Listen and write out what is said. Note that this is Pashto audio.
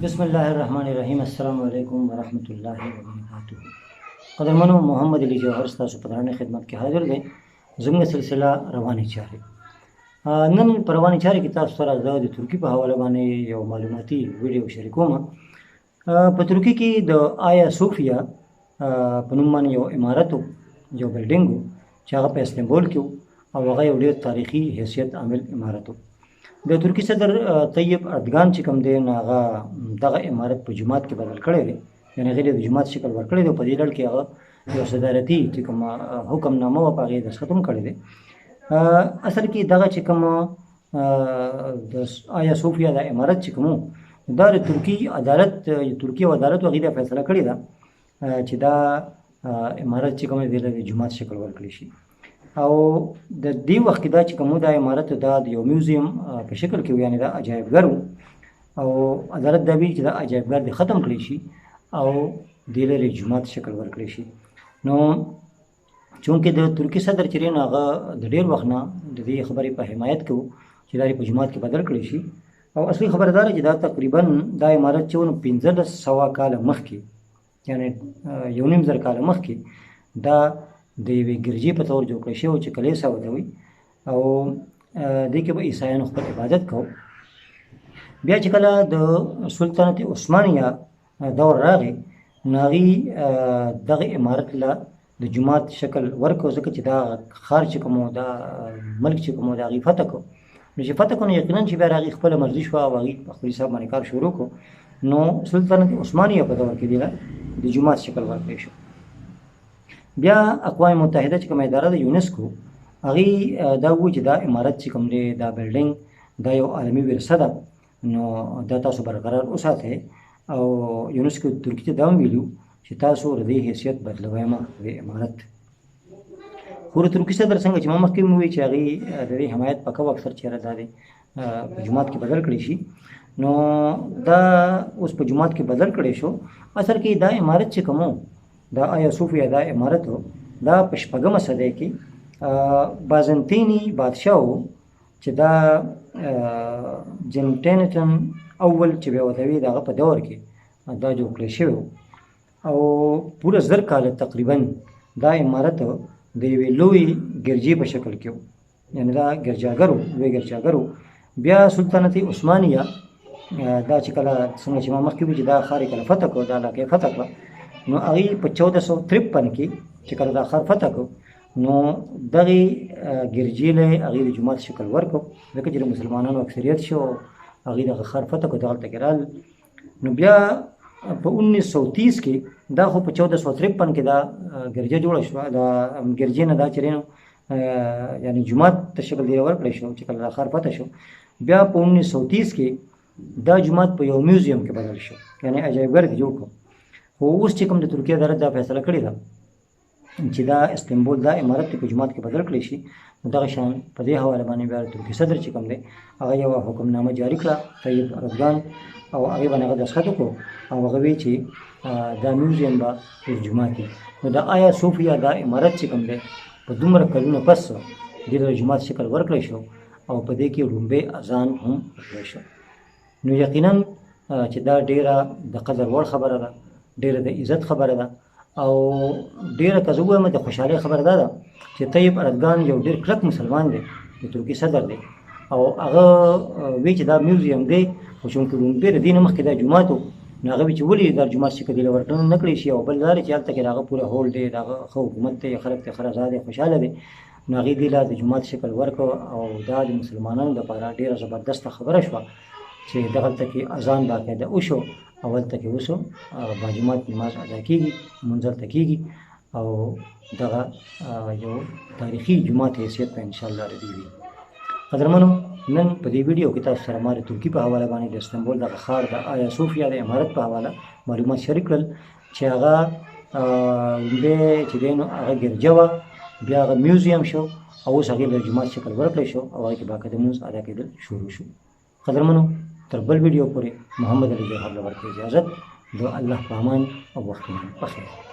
بسم الله الرحمن الرحیم. السلام علیکم ورحمۃ اللہ وبرکاتہ. قدرمنو، محمد علی جوهر ستاسو په درانه خدمت کې حاضر دی. زموږ سلسله رواني چارې. نن په رواني چارې کې تاسو سره زه د ترکي په حواله باندې یو معلوماتي ویډیو شریکوم. په ترکي کې د آیا صوفیا په نوم باندې یو عمارت یو بلډینګ چې هغه په استنبول کې او هغه یو ډېر تاریخي حیثیت عامل عمارت. د ترکی صدر طیب اردگان چې کوم دی نو هغه دغه عمارت په جومات کې بدل کړی دی، یعنې هغې د جومات شکل ورکړی دی. په دې لړ کې هغه یو صدارتي چې کوم حکمنامه وه په هغې دستخط هم کړی دی. اصل کې دغه چې کوم د آیا صوفیا د عمارت چې کوم دا د ترکي عدالت هغې دا فیصله کړې ده چې دا عمارت چې کوم دی د جومات شکل ورکړی شي. او د دې وخت کې دا چې کوم دا عمارت دا د یو میوزیم په شکل کې و، یعنې دا عجایبګر و، او عدالت دا ویلي چې دا عجایبګر دې ختم کړی شي او دې لرې جومات شکل ورکړی شي. نو چونکې د ترکي صدر چې دی نو هغه د ډېر وخت نه د دې خبرې په حمایت کې و چې دا په جومات کې بدل کړی شي. او اصلي خبره دا ده چې دا تقریبا دا عمارت چې و نو 1500 کاله مخکې، یعنې 1.5 کاله مخکې دا د یوې ګرجې په طور جوړ کړی شوی چې کلیسا ورته وایي، او دې کې به عیسایانو خپل عبادت کو. بیا چې کله د سلطنت عثمانیه دور راغی نو هغې دغه عمارت له د جومات شکل ورکړو، ځکه چې دا ښار چې کوم دا ملک چې کوم د هغې فتح کړو. نو چې فتح کړو نو یقینا چې بیا د هغې خپله مرضي شوه او هغې په خپل حساب باندې کار شروع کړو. نو سلطنت عثمانیه په دور کې دې له د جومات شکل ورکړی شو. بیا اقوام متحده چې کومه اداره د یونسکو هغې دا ووایي چې دا عمارت چې کوم دی دا بلډینګ دا یو عالمي ورثه ده، نو دا تاسو برقرار وساتئ. او یونسکو ترکي ته دا هم ویلي چې تاسو د دې حیثیت بدلوی مه د عمارت. خو د ترکي صدر څنګه چې ما مخکې مو وویل چې هغې د دې حمایت په کوه اکثر چېرې دا دی په جومات کې بدل کړی شي. نو دا اوس په جومات کې بدل کړی شو. اصل کې دا عمارت چې کوم دا آیا صوفیا دا عمارت دا په 6مه صدۍ کې بازنطیني بادشاه و چې دا جنټینټن اول چې بیا ورته وایي د هغه په دور کې دا جوړ کړی شوی و. او پوره 1000 کاله تقریبا دا عمارت د یوې لویې ګرجې په شکل کې و، یعنې دا ګرجاګر و، لوی ګرجاګر و. بیا سلطنت عثمانیه دا چې کله څنګه چې ما مخکې وویل چې دا ښار یې کله فتح کړو، دا علاقه یې فتح کړه، نو هغې په 1453 کې چې کله دا ښار فتح کړو نو دغې ګرجې له هغې د جومات شکل ورکړو، ځکه چې د مسلمانانو اکثریت شو هغې دغه ښار فتح کړو، دغلته کې رال. نو بیا په 1930 کې دا خو په 1453 کې دا ګرجه جوړه شوه، دا ګرجې نه دا چې دی نو یعنې جومات ته شکل دی ورکړی شو چې کله دا ښار فتح شو. بیا په 1930 کې دا جومات په یو میوزیم کې بدل شو، یعنې عجایبګر کې جوړ کړو. خو اوس چې کوم د ترکیه عدالت دا فیصله کړې ده چې دا استنبول دا عمارت په جومات کې بدل کړی شي، نو دغه شان په دې حواله باندې بیا د ترکي صدر چې کوم دی هغه یو حکمنامه جاري کړه طیب اردگان، او هغې باندې هغه دستخط وکړو او هغه وایي چې دا میوزیم به په جومات کې. نو د آیا صوفیا دا عمارت چې کوم دی په دومره کلونه پس دې د جومات شکل ورکړی شو او په دې کې لومبی اذان هم وکړی شو. نو یقینا چې دا ډېره د قدر وړ خبره ده، ډېره د عزت خبره ده، او ډېره که زه ووایم د خوشحالۍ خبره دا ده چې طیب اردگان یو ډېر کلک مسلمان دی، د ترکي صدر دی، او هغه وایي چې دا میوزیم دی. خو چونکې لومبی د دې نه مخکې دا جومات و، نو هغه وایي چې ولې دا جومات شکل دی ورکړنه نه کړی شي. او بل دا دی چې هلته کې د هغه پوره هول دی، د هغه ښه حکومت دی، خلک ته ښه رضا دی، خوشحاله دی. نو هغې دې له د جومات شکل ورکړو، او دا د مسلمانانو دپاره ډېره زبردسته خبره شوه چې دغلته کې اذان باقاعده وشو او هلته کې اوس باجومات نماز ادا کېږي، لمونځ هلته کېږي، او دغه یو تاریخي جومات حیثیت به انشاءالله د دې وي. قدرمنو، نن په دې ویډیو کې تاسو سره ما د ترکي په حواله باندې د استنبول دغه ښار د آیا صوفیا د عمارت په حواله معلومات شریک کړل چې هغه لومبی چې دی نو هغه ګرجه وه، بیا هغه میوزیم شو، او اوس هغې له جومات شکل ورکړی شو او هغې کې باقاعده لمونځ ادا کېدل شروع شو. قدرمنو، تر بل ویډیو پورې محمد علی جوهر له ورکړې اجازت د الله په امان او وختونه په خیر.